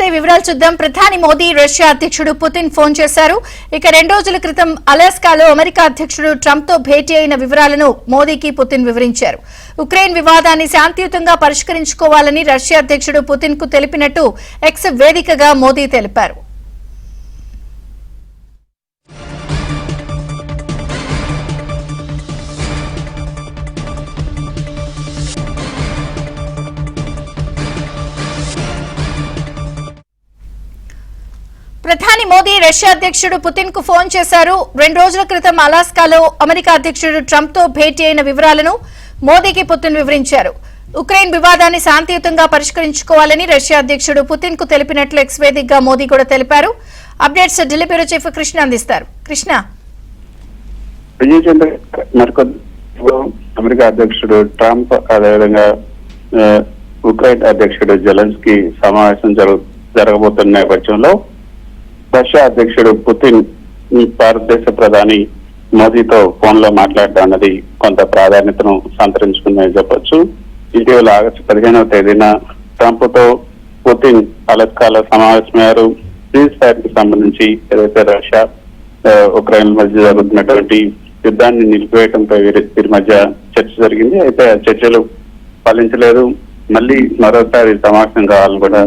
మరిన్ని వివరాలు చూద్దాం. ప్రధాని మోదీ రష్యా అధ్యక్షుడు పుతిన్ ఫోన్ చేశారు. ఇక 2 రోజుల క్రితం అలాస్కాలో అమెరికా అధ్యక్షుడు ట్రంప్ తో భేటీ అయిన వివరాలను మోదీకి పుతిన్ వివరించారు. ఉక్రెయిన్ వివాదాన్ని శాంతియుతంగా పరిష్కరించుకోవాలని రష్యా అధ్యక్షుడు పుతిన్ కు తెలిపినట్టు ఎక్స్ వేదికగా మోదీ తెలిపారు. ప్రధాని మోదీ రష్యా అధ్యక్షుడు పుతిన్ కు ఫోన్ చేశారు. 2 రోజుల క్రితం అలాస్కాలో అమెరికా అధ్యక్షుడు ట్రంప్ తో భేటీ అయిన వివరాలను మోదీకి పుతిన్ వివరించారు. ఉక్రెయిన్ వివాదాన్ని శాంతియుతంగా పరిష్కరించుకోవాలని రష్యా అధ్యక్షుడు పుతిన్ కు తెలిపినట్లు ఎక్స్ వేదికగా మోదీ కూడా తెలిపారు. Updates Delhi bureau chief Krishna అందిస్తారు. కృష్ణ, అమెరికా అధ్యక్షుడు ట్రంప్ అదేవిధంగా ఉక్రెయిన్ అధ్యక్షుడు జెలెన్స్కీ సమావేశం జరగబోతున్న నేపథ్యంలో రష్యా అధ్యక్షుడు పుతిన్ భారతదేశ ప్రధాని మోదీతో ఫోన్ లో మాట్లాడడం అన్నది కొంత ప్రాధాన్యతను సంతరించుకుందని చెప్పొచ్చు. ఇటీవల ఆగస్టు 15వ తేదీన ట్రంప్ తో పుతిన్ అలాస్కాలో సమావేశమయ్యారు. సీజ్ ఫైర్ కి సంబంధించి ఏదైతే రష్యా ఉక్రెయిన్ మధ్య జరుగుతున్నటువంటి యుద్ధాన్ని నిలిపివేయడంపై వీరి మధ్య చర్చ జరిగింది. అయితే ఆ చర్చలు ఫలించలేదు. మళ్ళీ మరోసారి సమావేశం కావాలని కూడా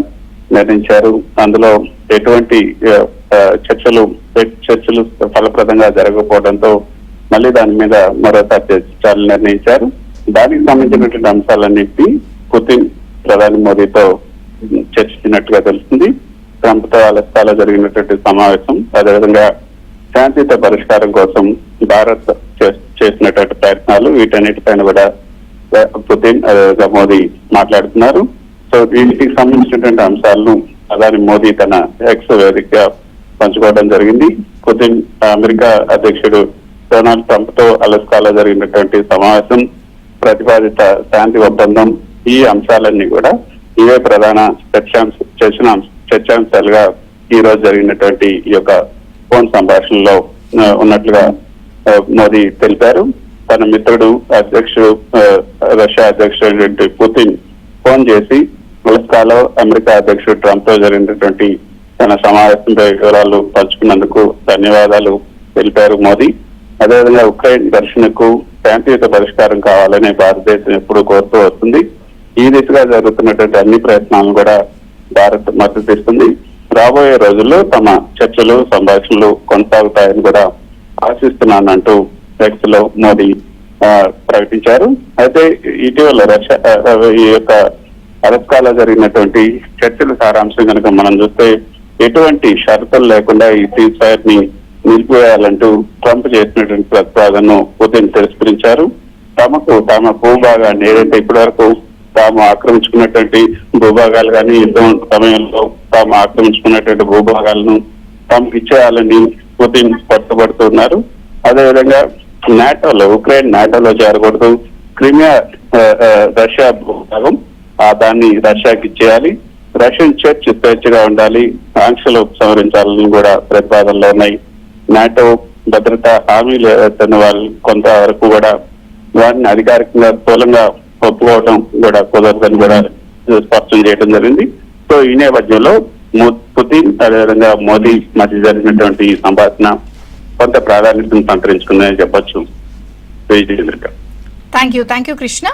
నిర్ణయించారు. అందులో ఎటువంటి చర్చలు ఫలప్రదంగా జరగకపోవడంతో మళ్ళీ దాని మీద మరోసారి చర్చించాలని నిర్ణయించారు. దానికి సంబంధించినటువంటి అంశాలన్నింటినీ పుతిన్ ప్రధాని మోదీతో చర్చించినట్టుగా తెలుస్తుంది. ట్రంప్ తో అలాస్కాలో జరిగినటువంటి సమావేశం అదేవిధంగా శాంతియుత పరిష్కారం కోసం భారత్ చేసినటువంటి ప్రయత్నాలు వీటన్నిటిపైన కూడా పుతిన్ అదేవిధంగా మోదీ మాట్లాడుతున్నారు. సో వీటికి సంబంధించినటువంటి అంశాలను ప్రధాని మోదీ తన ఎక్స్ వేదికగా పంచుకోవడం జరిగింది. పుతిన్ అమెరికా అధ్యక్షుడు డొనాల్డ్ ట్రంప్ తో అలాస్కాలో జరిగినటువంటి సమావేశం, ప్రతిపాదిత శాంతి ఒప్పందం, ఈ అంశాలన్నీ కూడా ఇవే ప్రధాన చర్చాంశాలుగా ఈ రోజు జరిగినటువంటి ఈ యొక్క ఫోన్ సంభాషణలో ఉన్నట్లుగా మోదీ తెలిపారు. తన మిత్రుడు రష్యా అధ్యక్షుడు పుతిన్ ఫోన్ చేసి అలాస్కాలో అమెరికా అధ్యక్షుడు ట్రంప్ తో జరిగినటువంటి తన సమావేశంపై వివరాలు పంచుకున్నందుకు ధన్యవాదాలు తెలిపారు మోదీ. అదేవిధంగా ఉక్రెయిన్ ఘర్షణకు శాంతియుత పరిష్కారం కావాలని భారతదేశం ఎప్పుడూ కోరుతూ వస్తుంది. ఈ దిశగా జరుగుతున్నటువంటి అన్ని ప్రయత్నాలను కూడా భారత్ మద్దతిస్తుంది. రాబోయే రోజుల్లో తమ చర్చలు సంభాషణలు కొనసాగుతాయని కూడా ఆశిస్తున్నానంటూ ఎక్స్ లో మోదీ ప్రకటించారు. అయితే ఇటీవల రష్యా ఈ యొక్క అలాస్కాలో జరిగినటువంటి చర్చల సారాంశం కనుక మనం చూస్తే ఎటువంటి షరతులు లేకుండా ఈ సీజ్ ఫైర్ ని నిలిపివేయాలంటూ ట్రంప్ చేసినటువంటి ప్రతిపాదనను పుతిన్ తిరస్కరించారు. తమ భూభాగాన్ని ఏదైతే ఇప్పటి వరకు తాము ఆక్రమించుకున్నటువంటి భూభాగాలు కానీ యుద్ధం సమయంలో తాము ఆక్రమించుకున్నటువంటి భూభాగాలను తమకు ఇచ్చేయాలని పుతిన్ పట్టుబడుతున్నారు. అదేవిధంగా ఉక్రెయిన్ నాటోలో చేరకూడదు, క్రిమియా రష్యా భూభాగం దాన్ని రష్యాకి ఇచ్చేయాలి, రష్యన్ చర్చ్ స్వేచ్ఛగా ఉండాలి, ఆంక్షలు ఉపసంహరించాలని కూడా ప్రతిపాదనలు ఉన్నాయి. నాటో భద్రతా హామీలు వాళ్ళు కొంతవరకు కూడా వాటిని అధికారికంగా స్థూలంగా ఒప్పుకోవడం కూడా కుదరదని కూడా స్పష్టం చేయడం జరిగింది. సో ఈ నేపథ్యంలో పుతిన్ అదేవిధంగా మోదీ మధ్య జరిగినటువంటి ఈ సంభాషణ కొంత ప్రాధాన్యతను సంతరించుకుందని చెప్పొచ్చు. Thank you Krishna.